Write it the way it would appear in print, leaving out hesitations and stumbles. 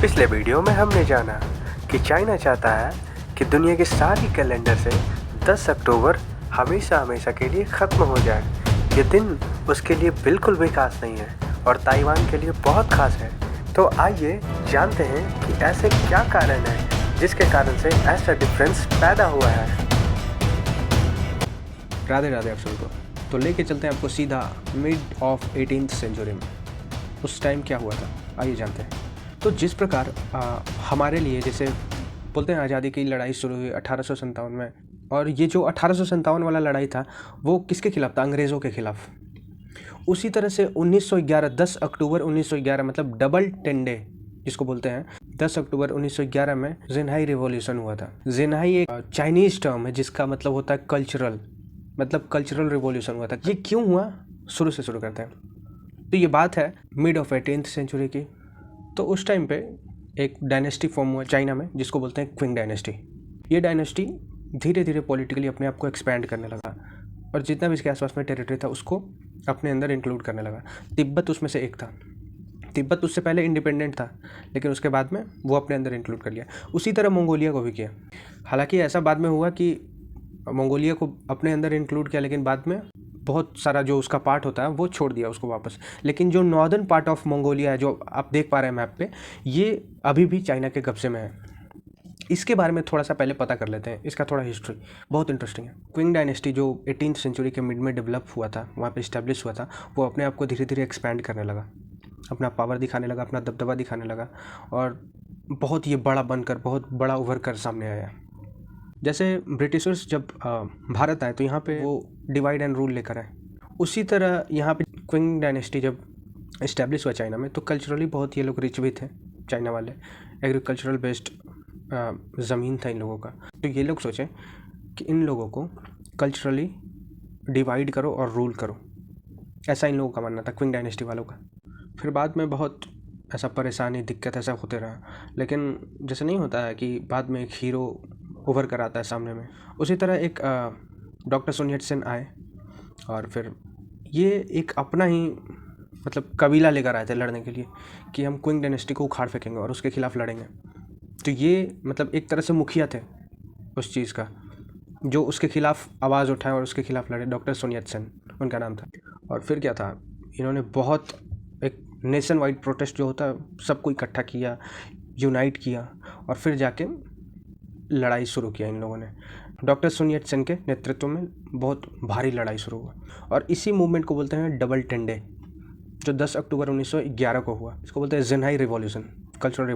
पिछले वीडियो में हमने जाना कि चाइना चाहता है कि दुनिया के सारी कैलेंडर से 10 अक्टूबर हमेशा हमेशा के लिए ख़त्म हो जाए। ये दिन उसके लिए बिल्कुल भी खास नहीं है और ताइवान के लिए बहुत खास है। तो आइए जानते हैं कि ऐसे क्या कारण है जिसके कारण से ऐसा डिफरेंस पैदा हुआ है। राधे राधे आप सभी को। तो लेके चलते हैं आपको सीधा मिड ऑफ 18th सेंचुरी में। उस टाइम क्या हुआ था आइए जानते हैं। तो जिस प्रकार हमारे लिए जैसे बोलते हैं आज़ादी की लड़ाई शुरू हुई 1857 में, और ये जो 1857 वाला लड़ाई था वो किसके खिलाफ था? अंग्रेज़ों के खिलाफ। उसी तरह से 1911 10 अक्टूबर 1911 मतलब डबल 10 डे जिसको बोलते हैं, 10 अक्टूबर 1911 में ज़ेनाई रिवॉल्यूशन हुआ था। ज़ेनाई एक चाइनीज़ टर्म है जिसका मतलब होता है कल्चरल, मतलब कल्चरल रिवॉल्यूशन हुआ था। ये क्यों हुआ शुरू से शुरू करते हैं। तो ये बात है मिड ऑफ 18th सेंचुरी की। तो उस टाइम पे एक डायनेस्टी फॉर्म हुआ चाइना में जिसको बोलते हैं क्विंग डायनेस्टी। ये डायनेस्टी धीरे धीरे पॉलिटिकली अपने आप को एक्सपैंड करने लगा और जितना भी इसके आसपास में टेरिटरी था उसको अपने अंदर इंक्लूड करने लगा। तिब्बत उसमें से एक था। तिब्बत उससे पहले इंडिपेंडेंट था लेकिन उसके बाद में वो अपने अंदर इंक्लूड कर लिया। उसी तरह मंगोलिया को भी किया। हालांकि ऐसा बाद में हुआ कि मंगोलिया को अपने अंदर इंक्लूड किया लेकिन बाद में बहुत सारा जो उसका पार्ट होता है वो छोड़ दिया उसको वापस। लेकिन जो नॉर्दर्न पार्ट ऑफ मंगोलिया है जो आप देख पा रहे हैं मैप पे, ये अभी भी चाइना के कब्जे में है। इसके बारे में थोड़ा सा पहले पता कर लेते हैं। इसका थोड़ा हिस्ट्री बहुत इंटरेस्टिंग है। क्विंग डायनेस्टी जो 18th सेंचुरी के मिड में डेवलप हुआ था, वहाँ पे इस्टेब्लिश हुआ था, वो अपने आप को धीरे धीरे एक्सपैंड करने लगा, अपना पावर दिखाने लगा, अपना दबदबा दिखाने लगा और बहुत ये बड़ा बनकर, बहुत बड़ा उभर कर सामने आया। जैसे ब्रिटिशर्स जब भारत आए तो यहाँ पे वो डिवाइड एंड रूल लेकर आए। उसी तरह यहाँ पे क्विंग डायनेस्टी जब इस्टेब्लिश हुआ चाइना में तो कल्चरली बहुत ये लोग रिच भी थे चाइना वाले। एग्रीकल्चरल बेस्ड ज़मीन था इन लोगों का। तो ये लोग सोचे कि इन लोगों को कल्चरली डिवाइड करो और रूल करो, ऐसा इन लोगों का मानना था, क्विंग डायनेस्टी वालों का। फिर बाद में बहुत ऐसा परेशानी दिक्कत ऐसा होते रहा, लेकिन जैसे नहीं होता है कि बाद में एक हीरो उभर कर आता है सामने में, उसी तरह एक डॉक्टर sun yat-sen आए और फिर ये एक अपना ही मतलब कबीला लेकर आए थे लड़ने के लिए कि हम क्विंग डायनेस्टी को उखाड़ फेंकेंगे और उसके खिलाफ लड़ेंगे। तो ये मतलब एक तरह से मुखिया थे उस चीज़ का जो उसके खिलाफ आवाज़ उठाए और उसके खिलाफ लड़े। डॉक्टर sun yat-sen उनका नाम था। और फिर क्या था, इन्होंने बहुत एक नेशन वाइड प्रोटेस्ट जो होता है सबको इकट्ठा किया, यूनाइट किया और फिर जाके लड़ाई शुरू किया इन लोगों ने। डॉक्टर sun yat-sen के नेतृत्व में बहुत भारी लड़ाई शुरू हुआ और इसी मूवमेंट को बोलते हैं डबल 10 डे जो 10 अक्टूबर 1911 को हुआ। इसको बोलते हैं ज़ेनाई रिवॉल्यूशन, कल्चरल